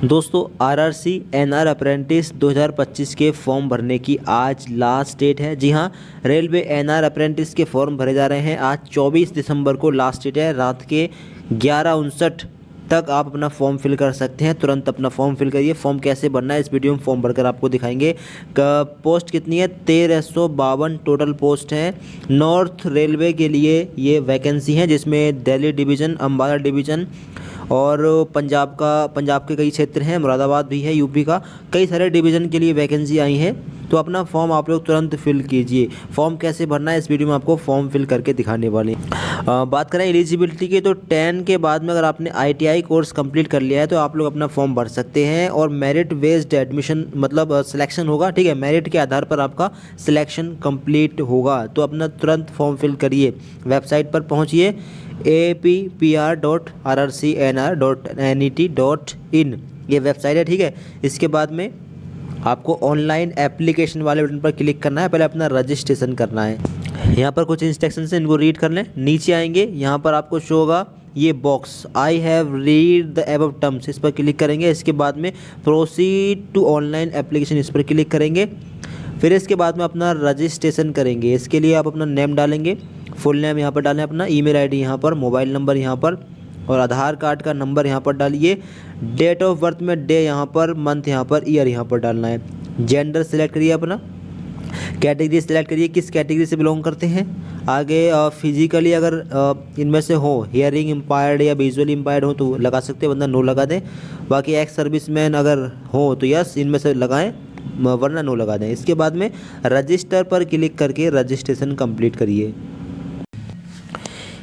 दोस्तों RRC NR apprentice 2025 के form भरने की आज लास्ट डेट है। जी हाँ, रेलवे एनआर अप्रेंटिस के फॉर्म भरे जा रहे हैं। आज 24 दिसंबर को लास्ट डेट है। रात के 11:59 तक आप अपना फॉर्म फिल कर सकते हैं। तुरंत अपना फॉर्म फिल करिए। फॉर्म कैसे भरना है इस वीडियो में फॉर्म भरकर आपको दिखाएंगे। पोस्ट कितनी है? 1352 टोटल पोस्ट है। नॉर्थ रेलवे के लिए ये वैकेंसी है, जिसमें दिल्ली डिवीज़न, अम्बाला डिवीज़न और पंजाब के कई क्षेत्र हैं, मुरादाबाद भी है, यूपी का कई सारे डिवीज़न के लिए वैकेंसी आई है। तो अपना फॉर्म आप लोग तुरंत फिल कीजिए। फॉर्म कैसे भरना है इस वीडियो में आपको फॉर्म फिल करके दिखाने वाले हैं। बात करें एलिजिबिलिटी की, तो 10 के बाद में अगर आपने ITI कोर्स कंप्लीट कर लिया है तो आप लोग अपना फॉर्म भर सकते हैं। और मेरिट बेस्ड एडमिशन मतलब सिलेक्शन होगा, ठीक है, मेरिट के आधार पर आपका सिलेक्शन कंप्लीट होगा। तो अपना तुरंत फॉर्म फिल करिए। वेबसाइट पर पहुँचिए appr.rrcnr.net.in, ये वेबसाइट है, ठीक है। इसके बाद में आपको ऑनलाइन एप्लीकेशन वाले बटन पर क्लिक करना है। पहले अपना रजिस्ट्रेशन करना है। यहाँ पर कुछ इंस्ट्रक्शंस हैं, इनको रीड कर लें। नीचे आएंगे, यहाँ पर आपको शो होगा ये box, I have read the above terms, इस पर क्लिक करेंगे। इसके बाद में प्रोसीड टू ऑनलाइन एप्लीकेशन, इस पर क्लिक करेंगे। फिर इसके बाद में अपना रजिस्ट्रेशन करेंगे। इसके लिए आप अपना नेम डालेंगे, फुल नेम यहाँ पर डालें, अपना ईमेल आईडी यहाँ पर, मोबाइल नंबर यहाँ पर और आधार कार्ड का नंबर यहाँ पर डालिए। डेट ऑफ बर्थ में डे यहाँ पर, मंथ यहाँ पर, ईयर यहाँ पर डालना है। जेंडर सेलेक्ट करिए अपना। कैटेगरी सेलेक्ट करिए, किस कैटेगरी से बिलोंग करते हैं। आगे फिजिकली अगर इनमें से हो, हियरिंग इम्पायर्ड या विजुअली इम्पायर्ड हो तो लगा सकते हैं, वरना नो लगा दें। बाकी एक्स सर्विसमैन अगर हो तो यस, इनमें से लगाएं, वरना नो लगा दें। इसके बाद में रजिस्टर पर क्लिक करके रजिस्ट्रेशन कंप्लीट करिए।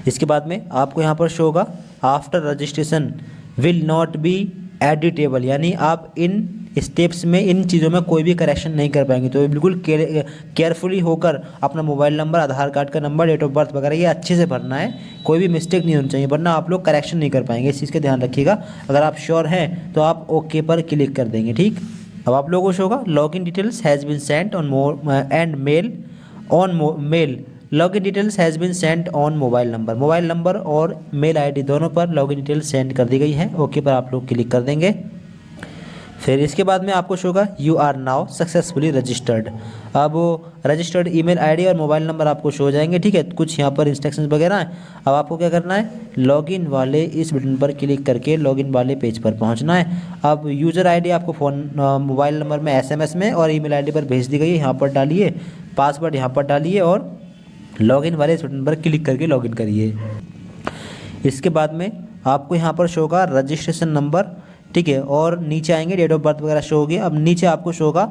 इसके बाद में आपको यहाँ पर शो होगा after registration will not be editable, यानी आप इन स्टेप्स में, इन चीज़ों में कोई भी करेक्शन नहीं कर पाएंगे। तो बिल्कुल केयरफुली होकर अपना मोबाइल नंबर, आधार कार्ड का नंबर, डेट ऑफ बर्थ वगैरह ये अच्छे से भरना है। कोई भी मिस्टेक नहीं होनी चाहिए, वरना आप लोग करेक्शन नहीं कर पाएंगे। इस चीज़ का ध्यान रखिएगा। अगर आप श्योर हैं तो आप ओके पर क्लिक कर देंगे, ठीक। अब आप लोगों को शो होगा login details has been sent on and mail on mail, login details has been sent on mobile number और मेल आईडी दोनों पर लॉगिन डिटेल्स सेंड कर दी गई है। ओके पर आप लोग क्लिक कर देंगे। फिर इसके बाद में आपको शो होगा you are now successfully registered. अब रजिस्टर्ड ईमेल आईडी और मोबाइल नंबर आपको शो हो जाएंगे, ठीक है। कुछ यहाँ पर इंस्ट्रक्शंस वगैरह हैं। अब आपको क्या करना है, लॉगिन वाले इस बटन पर क्लिक करके लॉगिन वाले पेज पर पहुँचना है। अब यूज़र आईडी आपको मोबाइल नंबर में SMS में और ईमेल आईडी पर भेज दी गई है, यहाँ पर डालिए। पासवर्ड यहाँ पर डालिए और लॉगिन वाले इस बटन पर क्लिक करके लॉगिन करिए। इसके बाद में आपको यहाँ पर शो होगा रजिस्ट्रेशन नंबर, ठीक है, और नीचे आएंगे डेट ऑफ बर्थ वगैरह शो होगी। अब नीचे आपको शो होगा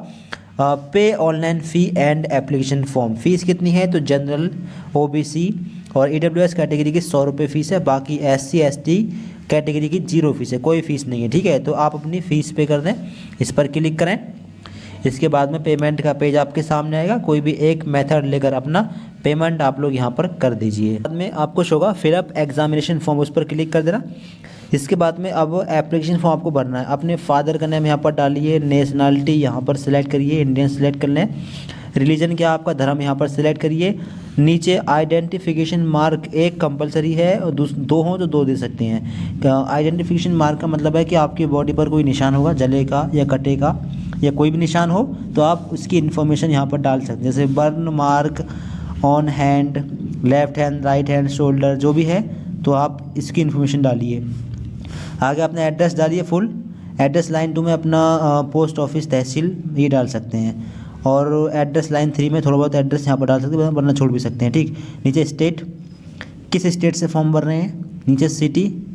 पे online fee and application form. Fees कितनी है? तो जनरल, OBC और EWS कैटेगरी की 100 रुपये फ़ीस है। बाकी SC ST कैटेगरी की 0 फीस है, कोई फ़ीस नहीं है, ठीक है। तो आप अपनी फ़ीस पे कर दें, इस पर क्लिक करें। इसके बाद में पेमेंट का पेज आपके सामने आएगा। कोई भी एक मेथड लेकर अपना पेमेंट आप लोग यहाँ पर कर दीजिए। बाद में आपको शो होगा फिलअप एग्जामिनेशन फॉर्म, उस पर क्लिक कर देना। इसके बाद में अब एप्लीकेशन फॉर्म आपको भरना है। अपने फादर का नेम यहाँ पर डालिए, नेशनलिटी यहाँ पर सिलेक्ट करिए, इंडियन सेलेक्ट कर लें। रिलीजन क्या आपका, धर्म यहाँ पर सिलेक्ट करिए। नीचे आइडेंटिफिकेशन मार्क एक कंपलसरी है और दो हों तो 2 दे सकते हैं। आइडेंटिफिकेशन मार्क का मतलब है कि आपकी बॉडी पर कोई निशान होगा, जले का या कटे का या कोई भी निशान हो तो आप उसकी इन्फॉर्मेशन यहाँ पर डाल सकते हैं। जैसे burn mark on hand, left hand, right hand, shoulder, जो भी है तो आप इसकी इन्फॉर्मेशन डालिए। आगे अपना एड्रेस डालिए, फुल एड्रेस। लाइन 2 में अपना पोस्ट ऑफिस, तहसील ये डाल सकते हैं। और एड्रेस लाइन 3 में थोड़ा बहुत एड्रेस यहाँ पर डाल सकते हैं, वरना छोड़ भी सकते हैं, ठीक। नीचे स्टेट, किस स्टेट से फॉर्म भर रहे हैं। नीचे सिटी,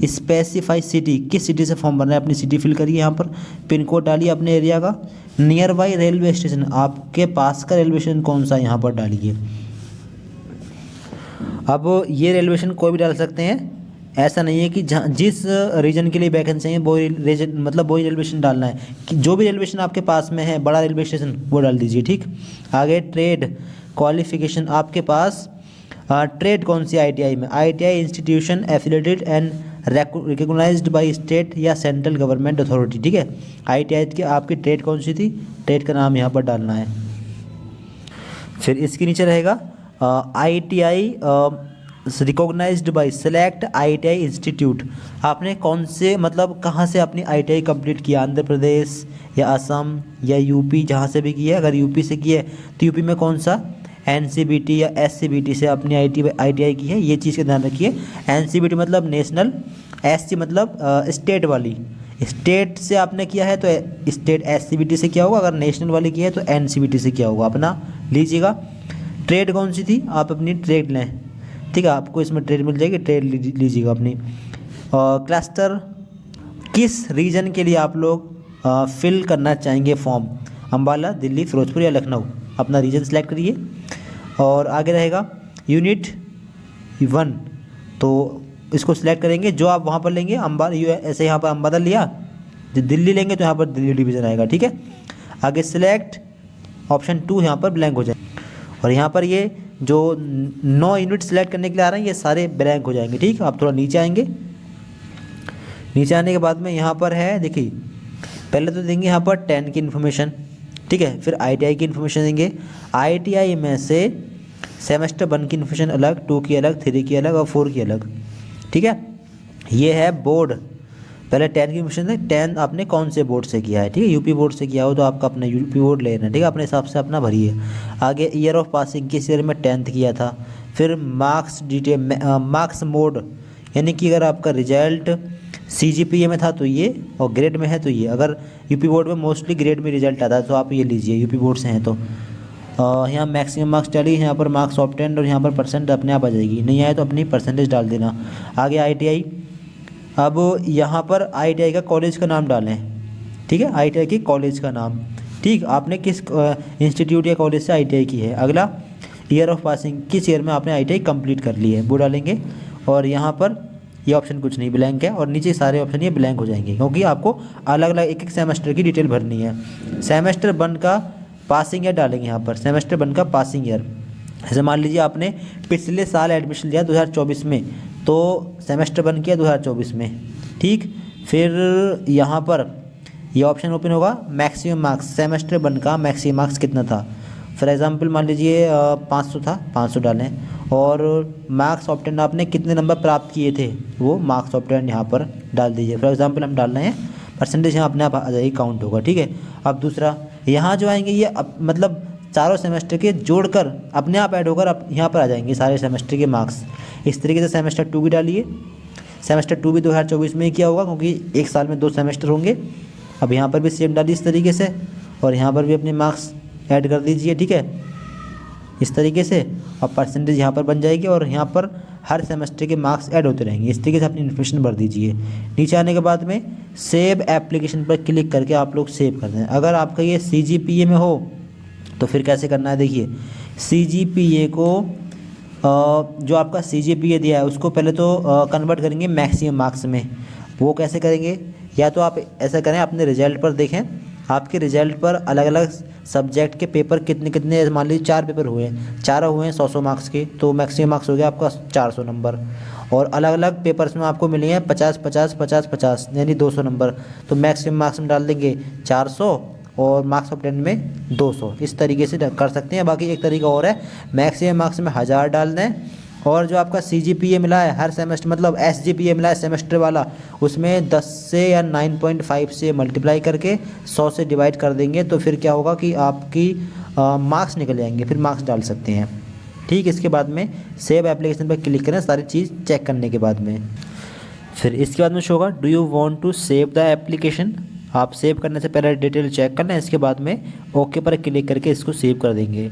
स्पेसिफाई सिटी, किस सिटी से फॉर्म भर रहे हैं, अपनी सिटी फिल करिए यहाँ पर। पिन कोड डालिए अपने एरिया का। नियर बाई रेलवे स्टेशन, आपके पास का रेलवे स्टेशन कौन सा, यहाँ पर डालिए। अब ये रेलवे स्टेशन कोई भी डाल सकते हैं, ऐसा नहीं है कि जहाँ जिस रीजन के लिए वैकेंसी है वो रीजन मतलब वही रेलवे स्टेशन डालना है। कि जो भी रेलवे स्टेशन आपके पास में है, बड़ा रेलवे स्टेशन, वो डाल दीजिए, ठीक। आगे ट्रेड क्वालिफिकेशन, आपके पास ट्रेड कौन सी ITI में, ITI institution affiliated and recognised by state या सेंट्रल गवर्नमेंट अथॉरिटी, ठीक है। ITI की आपकी ट्रेड कौन सी थी, ट्रेड का नाम यहाँ पर डालना है। फिर इसके नीचे रहेगा ITI recognised by select ITI institute. आपने कौन से मतलब कहाँ से अपनी ITI कंप्लीट किया, आंध्र प्रदेश या असम या यूपी, जहाँ से भी किया है। अगर यूपी से किया है तो यूपी में कौन सा NCBT या SCBT से अपनी ITI की है, ये चीज़ का ध्यान रखिए। NCBT मतलब नेशनल, SC मतलब स्टेट वाली, स्टेट से आपने किया है तो स्टेट SCBT से किया होगा, अगर नेशनल वाली की है तो NCBT से किया होगा, अपना लीजिएगा। ट्रेड कौन सी थी, आप अपनी ट्रेड लें, ठीक है, आपको इसमें ट्रेड मिल जाएगी, ट्रेड लीजिएगा अपनी। क्लस्टर किस रीजन के लिए आप लोग फिल करना चाहेंगे फॉर्म, अम्बाला, दिल्ली, फिरोजपुर या लखनऊ, अपना रीजन सेलेक्ट करिए। और आगे रहेगा यूनिट 1, तो इसको सिलेक्ट करेंगे जो आप वहाँ पर लेंगे, ऐसे यहाँ पर अम्बाला लिया, जो दिल्ली लेंगे तो यहाँ पर दिल्ली डिवीज़न आएगा, ठीक है। आगे सिलेक्ट ऑप्शन 2 यहाँ पर ब्लैंक हो जाए, और यहाँ पर ये जो 9 यूनिट सेलेक्ट करने के लिए आ रहे हैं ये सारे ब्लैंक हो जाएंगे, ठीक है। आप थोड़ा नीचे आएंगे, नीचे आने के बाद में यहाँ पर है, देखिए पहले तो देंगे यहाँ पर 10 की इन्फॉर्मेशन, ठीक है, फिर ITI की इन्फॉर्मेशन देंगे। ITI में से सेमेस्टर 1 की इन्फॉर्मेशन अलग, 2 की अलग, 3 की अलग और 4 की अलग, ठीक है। ये है बोर्ड, पहले 10 की इन्फॉर्मेशन है, 10 आपने कौन से बोर्ड से किया है, ठीक है। यूपी बोर्ड से किया हो तो आपका अपना यूपी बोर्ड लेना, ठीक है, अपने हिसाब से अपना भरिए। आगे ईयर ऑफ पासिंग, किस ईयर में 10th किया था। फिर मार्क्स डिटेल, मार्क्स मोड, यानी कि अगर आपका रिजल्ट CGPA में था तो ये, और ग्रेड में है तो ये। अगर यूपी बोर्ड में मोस्टली ग्रेड में रिजल्ट आता है तो आप ये लीजिए, यूपी बोर्ड से हैं तो। यहाँ मैक्सिमम मार्क्स डालिए, यहाँ पर मार्क्स ऑब्टेन्ड और यहाँ पर परसेंट अपने आप आ जाएगी, नहीं आए तो अपनी परसेंटेज डाल देना। आगे ITI, अब यहाँ पर ITI का कॉलेज का नाम डालें, ठीक है, ITI के कॉलेज का नाम, ठीक, आपने किस इंस्टीट्यूट या कॉलेज से ITI की है। अगला ईयर ऑफ पासिंग, किस ईयर में आपने ITI कंप्लीट कर ली है वो डालेंगे। और यहाँ पर ये ऑप्शन कुछ नहीं, ब्लैंक है, और नीचे सारे ऑप्शन ये ब्लैंक हो जाएंगे, क्योंकि आपको अलग अलग एक एक सेमेस्टर की डिटेल भरनी है। सेमेस्टर 1 का पासिंग ईयर डालेंगे यहाँ पर, सेमेस्टर 1 का पासिंग ईयर। जैसे मान लीजिए आपने पिछले साल एडमिशन लिया 2024 में, तो सेमेस्टर 1 किया 2024 में, ठीक। फिर यहाँ पर ये ऑप्शन ओपन होगा, मैक्सिमम मार्क्स, सेमेस्टर 1 का मैक्सिमम मार्क्स कितना था। फॉर एग्जांपल मान लीजिए 500 था, 500 डालें। और मार्क्स ऑब्टेन आपने कितने नंबर प्राप्त किए थे, वो मार्क्स ऑब्टेन यहाँ पर डाल दीजिए। फॉर एग्जांपल हम डाल रहे हैं, परसेंटेज यहाँ अपने आप आ जाएगी, काउंट होगा, ठीक है। अब दूसरा, यहाँ जो आएंगे ये मतलब चारों सेमेस्टर के जोड़कर अपने आप ऐड होकर अब यहाँ पर आ जाएंगे सारे सेमेस्टर के मार्क्स। इस तरीके से सेमेस्टर 2 भी डालिए, सेमेस्टर 2 भी 2024 में ही किया होगा, क्योंकि एक साल में 2 सेमेस्टर होंगे। अब यहाँ पर भी सेम डालिए इस तरीके से, और यहाँ पर भी अपने मार्क्स ऐड कर दीजिए, ठीक है, इस तरीके से। और परसेंटेज यहाँ पर बन जाएगी, और यहाँ पर हर सेमेस्टर के मार्क्स ऐड होते रहेंगे। इस तरीके से अपनी इन्फॉर्मेशन भर दीजिए। नीचे आने के बाद में सेव एप्लीकेशन पर क्लिक करके आप लोग सेव कर दें। अगर आपका ये CGPA में हो तो फिर कैसे करना है, देखिए CGPA को जो आपका CGPA दिया है उसको पहले तो कन्वर्ट करेंगे मैक्सिमम मार्क्स में। वो कैसे करेंगे, या तो आप ऐसा करें, अपने रिजल्ट पर देखें, आपके रिजल्ट पर अलग अलग सब्जेक्ट के पेपर कितने कितने, मान लीजिए 4 पेपर हुए हैं, चारों हुए हैं 100 मार्क्स के, तो मैक्सिमम मार्क्स हो गया आपका 400 नंबर। और अलग अलग पेपर्स में आपको मिले हैं 50 50 50 50 यानी 200 नंबर, तो मैक्सिमम मार्क्स में डाल देंगे 400 और मार्क्स ऑफ 10 में 200। इस तरीके से कर सकते हैं। बाकी एक तरीका और है, मैक्सिमम मार्क्स में 1000 डाल दें, और जो आपका CGPA मिला है हर सेमेस्टर, मतलब SGPA मिला है सेमेस्टर वाला, उसमें 10 से या 9.5 से मल्टीप्लाई करके 100 से डिवाइड कर देंगे, तो फिर क्या होगा कि आपकी मार्क्स निकल जाएंगे, फिर मार्क्स डाल सकते हैं, ठीक। इसके बाद में सेव एप्लीकेशन पर क्लिक करें सारी चीज़ चेक करने के बाद में। फिर इसके बाद में शो होगा do you want to save the application. आप सेव करने से पहले डिटेल चेक कर लें, इसके बाद में ओके पर क्लिक करके इसको सेव कर देंगे,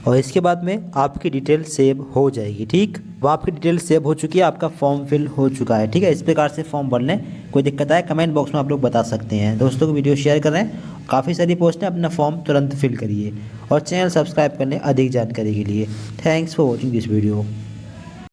और इसके बाद में आपकी डिटेल सेव हो जाएगी, ठीक। वो आपकी डिटेल सेव हो चुकी है, आपका फॉर्म फिल हो चुका है, ठीक है। इस प्रकार से फॉर्म भर लें। कोई दिक्कत आए कमेंट बॉक्स में आप लोग बता सकते हैं। दोस्तों को वीडियो शेयर कर रहे हैं, काफ़ी सारी पोस्ट हैं, अपना फॉर्म तुरंत फिल करिए, और चैनल सब्सक्राइब करने अधिक जानकारी के लिए। Thanks for watching this video.